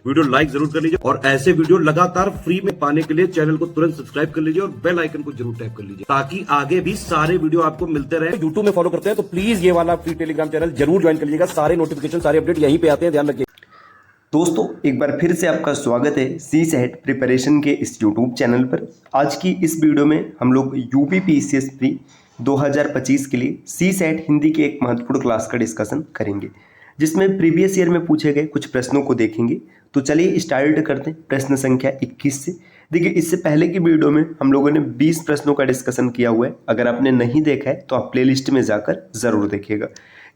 Video like जरूर कर लीजिए और ऐसे वीडियो लगातार फ्री में पाने के लिए चैनल को तुरंत सब्सक्राइब कर लीजिए और बेल आइकन को जरूर टैप कर लीजिए ताकि आगे भी सारे वीडियो आपको मिलते रहे। यूट्यूब में फॉलो करते हैं तो प्लीज ये वाला फ्री टेलीग्राम चैनल जरूर ज्वाइन कर लीजिएगा। सारे नोटिफिकेशन सारे अपडेट यहीं पे आते हैं, ध्यान रखिए। दोस्तों एक बार फिर से आपका स्वागत है सी सेट प्रिपरेशन के इस यूट्यूब चैनल पर। आज की इस वीडियो में हम लोग यूपी पीसीएस प्री 2025 के लिए सी सेट हिंदी के एक महत्वपूर्ण क्लास का डिस्कशन करेंगे, जिसमें प्रीवियस ईयर में पूछे गए कुछ प्रश्नों को देखेंगे। तो चलिए स्टार्ट करते हैं प्रश्न संख्या 21 से। देखिए, इससे पहले की वीडियो में हम लोगों ने 20 प्रश्नों का डिस्कशन किया हुआ है। अगर आपने नहीं देखा है तो आप प्लेलिस्ट में जाकर जरूर देखिएगा।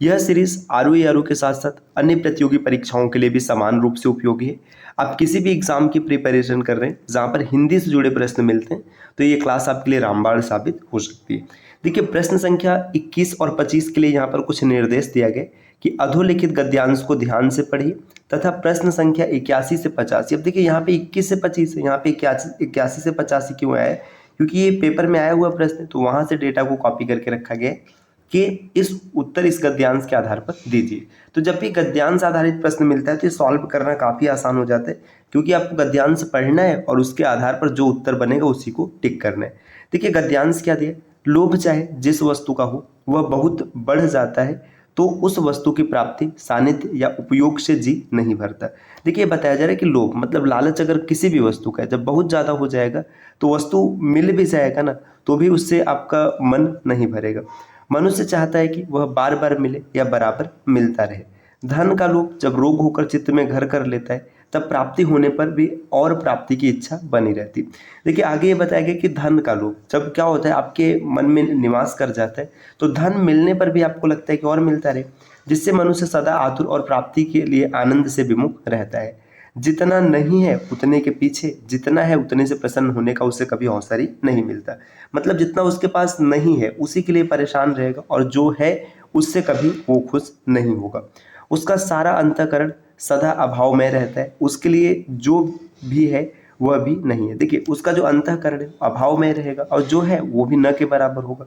यह सीरीज आरओ के साथ साथ अन्य प्रतियोगी परीक्षाओं के लिए भी समान रूप से उपयोगी है। आप किसी भी एग्जाम की प्रिपरेशन कर रहे हैं जहाँ पर हिंदी से जुड़े प्रश्न मिलते हैं तो ये क्लास आपके लिए रामबाण साबित हो सकती है। देखिए, प्रश्न संख्या 21 और 25 के लिए यहाँ पर कुछ निर्देश दिया गया कि अधोलिखित गद्यांश को ध्यान से पढ़िए तथा प्रश्न संख्या 81 से 85। अब देखिए, यहाँ पे 21 से 25 है, यहाँ पे 81 से 85 क्यों आया है? क्योंकि ये पेपर में आया हुआ प्रश्न है, तो वहां से डेटा को कॉपी करके रखा गया है कि इस उत्तर इस गद्यांश के आधार पर दीजिए। तो जब भी गद्यांश आधारित प्रश्न मिलता है तो ये सॉल्व करना काफ़ी आसान हो जाता है, क्योंकि आपको गद्यांश पढ़ना है और उसके आधार पर जो उत्तर बनेगा उसी को टिक करना है। देखिए, गद्यांश क्या दिया? लोभ चाहे जिस वस्तु का हो वह बहुत बढ़ जाता है तो उस वस्तु की प्राप्ति सानिध्य या उपयोग से जी नहीं भरता। देखिए, बताया जा रहा है कि लोभ मतलब लालच अगर किसी भी वस्तु का है, जब बहुत ज़्यादा हो जाएगा तो वस्तु मिल भी जाएगा ना, तो भी उससे आपका मन नहीं भरेगा। मनुष्य चाहता है कि वह बार बार मिले या बराबर मिलता रहे। धन का लोभ जब रोग होकर चित्त में घर कर लेता है तब प्राप्ति होने पर भी और प्राप्ति की इच्छा बनी रहती। देखिए, आगे ये बताया गया कि धन का लोभ जब क्या होता है आपके मन में निवास कर जाता है तो धन मिलने पर भी आपको लगता है कि और मिलता रहे, जिससे मनुष्य सदा आतुर और प्राप्ति के लिए आनंद से विमुख रहता है। जितना नहीं है उतने के पीछे, जितना है उतने से प्रसन्न होने का उसे कभी अवसर ही नहीं मिलता। मतलब जितना उसके पास नहीं है उसी के लिए परेशान रहेगा और जो है उससे कभी वो खुश नहीं होगा। उसका सारा अंतःकरण सदा अभाव में रहता है, उसके लिए जो भी है वह भी नहीं है। देखिए, उसका जो अंतःकरण है अभाव में रहेगा और जो है वो भी न के बराबर होगा।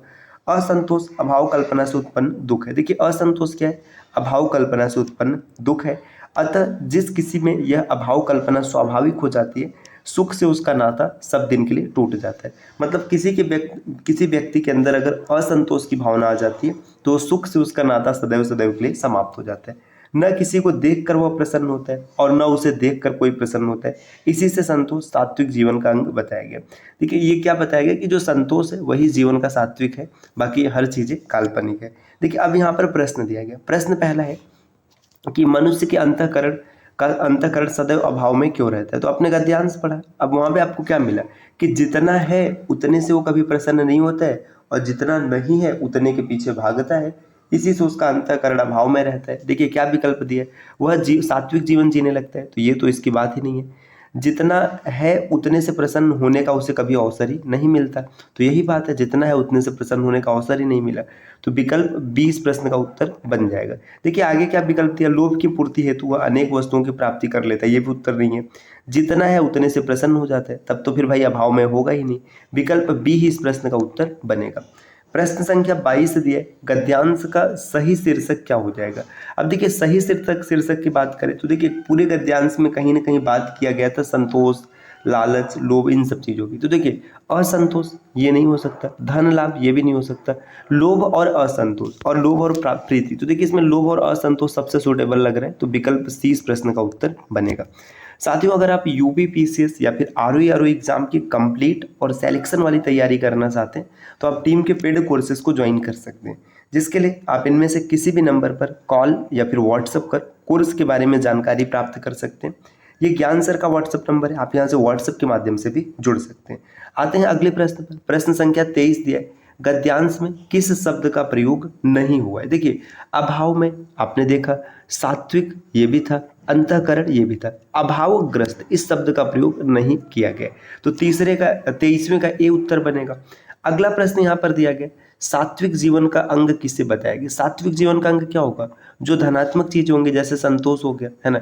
असंतोष अभाव कल्पना से उत्पन्न दुख है। देखिए, असंतोष क्या है? अभाव कल्पना से उत्पन्न दुख है। अतः जिस किसी में यह अभाव कल्पना स्वाभाविक हो जाती है, सुख से उसका नाता सब दिन के लिए टूट जाता है। मतलब किसी व्यक्ति के अंदर अगर असंतोष की भावना आ जाती है तो सुख से उसका नाता सदैव सदैव के लिए समाप्त हो जाता है। न किसी को देखकर वह प्रसन्न होता है और न उसे देखकर कोई प्रसन्न होता है। इसी से संतोष सात्विक जीवन का अंग बताया गया। देखिए, ये क्या बताया गया कि जो संतोष है वही जीवन का सात्विक है, बाकी हर चीजें काल्पनिक है। देखिए, अब यहाँ पर प्रश्न दिया गया। प्रश्न पहला है कि मनुष्य के अंतःकरण सदैव अभाव में क्यों रहता है? तो आपने गद्यांश पढ़ा, अब वहां पे आपको क्या मिला कि जितना है उतने से वो कभी प्रसन्न नहीं होता है और जितना नहीं है उतने के पीछे भागता है, इसी से उसका अंतःकरण अभाव में रहता है। देखिए, क्या विकल्प दिया? वह सात्विक जीवन जीने लगता है। तो ये तो इसकी बात ही नहीं है। जितना है उतने से प्रसन्न होने का उसे कभी अवसर ही नहीं मिलता। तो यही बात है, जितना है उतने से प्रसन्न होने का अवसर ही नहीं मिला। तो विकल्प 20 प्रश्न का उत्तर बन जाएगा। देखिए, आगे क्या विकल्प दिया? लोभ की पूर्ति हेतु वह अनेक वस्तुओं की प्राप्ति कर लेता है। ये भी उत्तर नहीं है। जितना है उतने से प्रसन्न हो जाता है, तब तो फिर भाई अभाव में होगा ही नहीं। विकल्प बी ही इस प्रश्न का उत्तर बनेगा। प्रश्न संख्या 22 दिया है, गद्यांश का सही शीर्षक क्या हो जाएगा? अब देखिए, सही शीर्षक की बात करें तो देखिए पूरे गद्यांश में कहीं ना कहीं बात किया गया था संतोष, लालच, लोभ, इन सब चीजों की। तो देखिए, असंतोष ये नहीं हो सकता, धन लाभ ये भी नहीं हो सकता, लोभ और असंतोष और लोभ और प्रीति। तो देखिए, इसमें लोभ और असंतोष सबसे सुटेबल लग रहा है, तो विकल्प सी इस प्रश्न का उत्तर बनेगा। साथियों, अगर आप यूपी पीसीएस या फिर आरओ एग्जाम की कंप्लीट और सिलेक्शन वाली तैयारी करना चाहते हैं तो आप टीम के पेड कोर्सेज को ज्वाइन कर सकते हैं, जिसके लिए आप इनमें से किसी भी नंबर पर कॉल या फिर व्हाट्सएप कर कोर्स के बारे में जानकारी प्राप्त कर सकते हैं। ये ज्ञान सर का व्हाट्सएप नंबर है, आप यहाँ से व्हाट्सएप के माध्यम से भी जुड़ सकते हैं। आते हैं अगले प्रश्न पर। प्रश्न संख्या 23 दिया है, गद्यांश में किस शब्द का प्रयोग नहीं हुआ है? देखिए, अभाव में आपने देखा, सात्विक ये भी था, अंतःकरण ये भी था, अभावग्रस्त इस शब्द का प्रयोग नहीं किया गया। तो 23वें का ए उत्तर बनेगा। अगला प्रश्न यहाँ पर दिया गया, सात्विक जीवन का अंग किसे बताया गया? सात्विक जीवन का अंग क्या होगा? जो धनात्मक चीज होंगे, जैसे संतोष हो गया, है ना।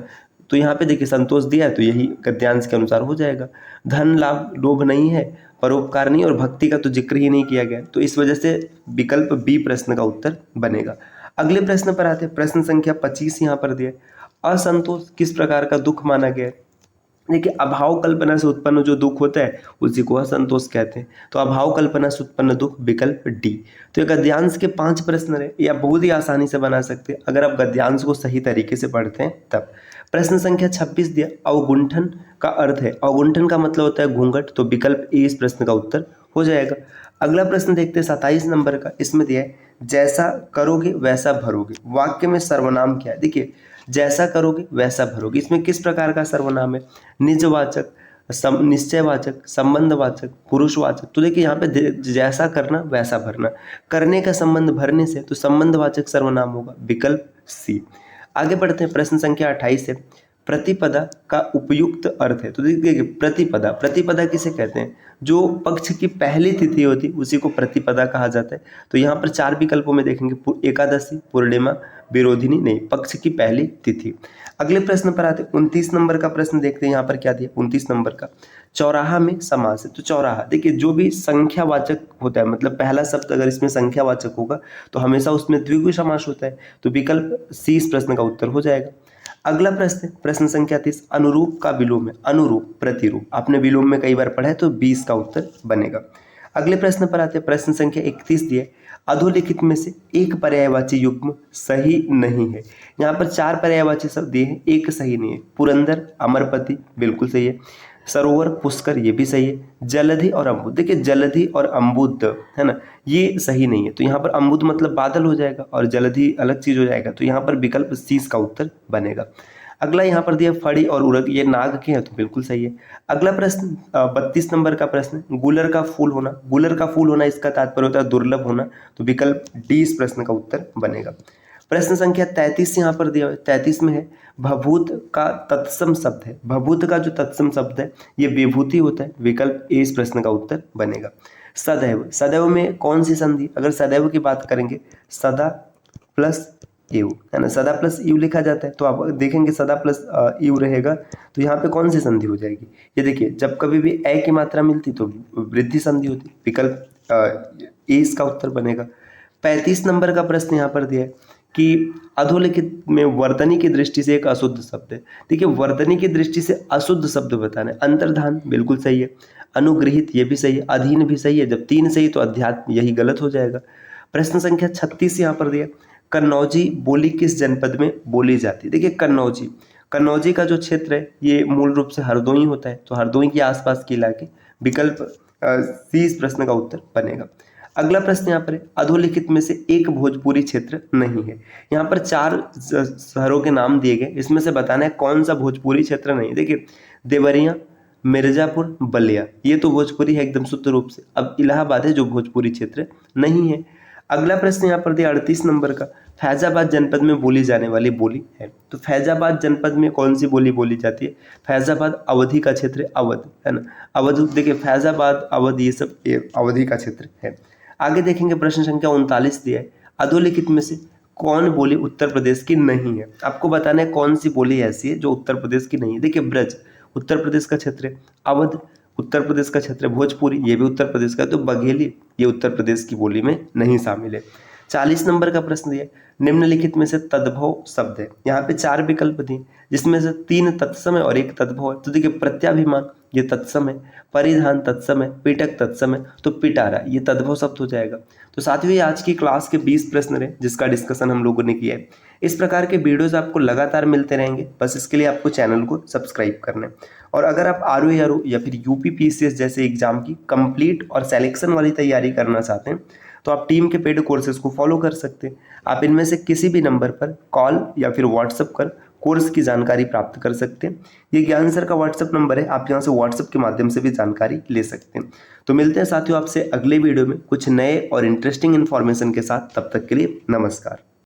तो यहाँ पे देखिए, संतोष दिया है तो यही गद्यांश के अनुसार हो जाएगा। धन लाभ लोभ नहीं है, परोपकार नहीं और भक्ति का तो जिक्र ही नहीं किया गया, तो इस वजह से विकल्प बी प्रश्न का उत्तर बनेगा। अगले प्रश्न पर आते हैं। प्रश्न संख्या 25 यहाँ पर दिया, असंतोष किस प्रकार का दुख माना गया है? देखिए, अभाव कल्पना से उत्पन्न जो दुख होता है उसी को असंतोष कहते हैं। तो अभाव कल्पना से उत्पन्न दुख, विकल्प डी। तो ये गद्यांश के 5 प्रश्न रहे, या बहुत ही आसानी से बना सकते हैं अगर आप गद्यांश को सही तरीके से पढ़ते हैं तब। प्रश्न संख्या 26 दिया, अवगुंठन का अर्थ है। अवगुंठन का मतलब होता है घूंघट, तो विकल्प ए इस प्रश्न का उत्तर हो जाएगा। अगला प्रश्न देखते हैं 27 नंबर का। इसमें दिया है, जैसा करोगे वैसा भरोगे, वाक्य में सर्वनाम क्या है। देखिए, जैसा करोगे वैसा भरोगे, इसमें किस प्रकार का सर्वनाम है? निजवाचक, निश्चयवाचक, संबंधवाचक, पुरुषवाचक। तो देखिए यहाँ पे जैसा करना वैसा भरना, करने का संबंध भरने से, तो संबंधवाचक सर्वनाम होगा, विकल्प सी। आगे बढ़ते हैं, प्रश्न संख्या 28 है, प्रतिपदा का उपयुक्त अर्थ है। तो देखिए, प्रतिपदा, प्रतिपदा किसे कहते हैं? जो पक्ष की पहली तिथि होती है उसी को प्रतिपदा कहा जाता है। तो यहाँ पर 4 विकल्पों में देखेंगे, एकादशी, पूर्णिमा, विरोधिनी, नहीं, पक्ष की पहली तिथि। अगले प्रश्न पर आते हैं, 29 नंबर का प्रश्न देखते हैं। यहाँ पर क्या दिया? 29 नंबर का, चौराहा में समास है। तो चौराहा, देखिए जो भी संख्यावाचक होता है, मतलब पहला शब्द अगर इसमें संख्यावाचक होगा तो हमेशा उसमें द्विगु समास होता है। तो विकल्प सी इस प्रश्न का उत्तर हो जाएगा। अगला प्रश्न, प्रश्न संख्या 30, अनुरूप का विलोम है। अनुरूप, प्रतिरूप, आपने विलोम में कई बार पढ़ा है, तो 20 का उत्तर बनेगा। अगले प्रश्न पर आते हैं, प्रश्न संख्या 31 दिए, अधोलिखित में से एक पर्यायवाची युग्म सही नहीं है। यहाँ पर 4 पर्यायवाची शब्द दिए हैं, एक सही नहीं है। पुरंदर, अमरपति, बिल्कुल सही है। सरोवर, पुष्कर, ये भी सही है। जलधि और अम्बुद, देखिए जलधि और अम्बुद है ना, ये सही नहीं है। तो यहाँ पर अम्बुद मतलब बादल हो जाएगा और जलधि अलग चीज हो जाएगा। तो यहाँ पर विकल्प सी का उत्तर बनेगा। अगला यहाँ पर दिया, फड़ी और उरग, ये नाग के हैं, तो बिल्कुल सही है। अगला प्रश्न 32 नंबर का प्रश्न, गुलर का फूल होना। गुलर का फूल होना इसका तात्पर्य होता है दुर्लभ होना। तो विकल्प डी इस प्रश्न का उत्तर बनेगा। प्रश्न संख्या 33 यहाँ पर दिया हुआ है। 33 में है, भभूत का तत्सम शब्द है। भभूत का जो तत्सम शब्द है ये विभूति होता है। विकल्प ए इस प्रश्न का उत्तर बनेगा। सदैव, सदैव में कौन सी संधि? अगर सदैव की बात करेंगे, सदा प्लस यू, है ना, सदा प्लस यू लिखा जाता है। तो आप देखेंगे सदा प्लस यू रहेगा, तो यहाँ पे कौन सी संधि हो जाएगी? ये देखिए, जब कभी भी ए की मात्रा मिलती तो वृद्धि संधि होती। विकल्प ए इसका उत्तर बनेगा। 35 नंबर का प्रश्न यहाँ पर दिया है कि अधोलिखित में वर्तनी की दृष्टि से एक अशुद्ध शब्द है। देखिए, वर्तनी की दृष्टि से अशुद्ध शब्द बताना है। अंतर्धान, बिल्कुल सही है। अनुग्रहित, ये भी सही है। अधीन भी सही है। जब 3 सही तो अध्यात्म, यही गलत हो जाएगा। प्रश्न संख्या 36 यहाँ पर दिया, कन्नौजी बोली किस जनपद में बोली जाती है? देखिए, कन्नौजी, कन्नौजी का जो क्षेत्र है ये मूल रूप से हरदोई होता है। तो हरदोई के आसपास के इलाके, विकल्प सी इस प्रश्न का उत्तर बनेगा। अगला प्रश्न यहाँ पर है, अधोलिखित में से एक भोजपुरी क्षेत्र नहीं है। यहाँ पर 4 शहरों के नाम दिए गए, इसमें से बताना है कौन सा भोजपुरी क्षेत्र नहीं है। देखिए, देवरिया, मिर्जापुर, बलिया, ये तो भोजपुरी है एकदम शुद्ध रूप से। अब इलाहाबाद है जो भोजपुरी क्षेत्र नहीं है। अगला प्रश्न यहाँ पर दिया 38 नंबर का, फैजाबाद जनपद में बोली जाने वाली बोली है। तो फैजाबाद जनपद में कौन सी बोली बोली जाती है? फैजाबाद अवधि का क्षेत्र, अवध, है ना, अवध। देखिए, फैजाबाद, अवध, ये सब अवधि का क्षेत्र है। आगे देखेंगे, प्रश्न संख्या 39 दिया है, अधोलिखित में से कौन बोली उत्तर प्रदेश की नहीं है? आपको बताना है कौन सी बोली ऐसी है जो उत्तर प्रदेश की नहीं है। देखिए, ब्रज उत्तर प्रदेश का क्षेत्र है, अवध उत्तर प्रदेश का क्षेत्र है, भोजपुरी ये भी उत्तर प्रदेश का है, तो बघेली ये उत्तर प्रदेश की बोली में नहीं शामिल है। 40 नंबर का प्रश्न दिया, निम्नलिखित में से तद्भव शब्द है। यहाँ पे 4 विकल्प दिए, जिसमें से 3 तत्सम है और 1 तद्भव है। तो देखिए, प्रत्याभिमान ये तत्सम है, परिधान तत्सम है, पिटक तत्सम है, तो पिटारा ये तद्भव शब्द हो जाएगा। तो साथियों, आज की क्लास के 20 प्रश्न रहे जिसका डिस्कशन हम लोगों ने किया है। इस प्रकार के वीडियोस आपको लगातार मिलते रहेंगे, बस इसके लिए आपको चैनल को सब्सक्राइब करना है। और अगर आप ROA या फिर UPPCS जैसे एग्जाम की कंप्लीट और सिलेक्शन वाली तैयारी करना चाहते हैं तो आप टीम के पेड कोर्सेज को फॉलो कर सकते हैं। आप इनमें से किसी भी नंबर पर कॉल या फिर व्हाट्सएप कर कोर्स की जानकारी प्राप्त कर सकते हैं। ये ज्ञान सर का व्हाट्सएप नंबर है, आप यहाँ से व्हाट्सएप के माध्यम से भी जानकारी ले सकते हैं। तो मिलते हैं साथियों आपसे अगले वीडियो में कुछ नए और इंटरेस्टिंग इन्फॉर्मेशन के साथ। तब तक के लिए नमस्कार।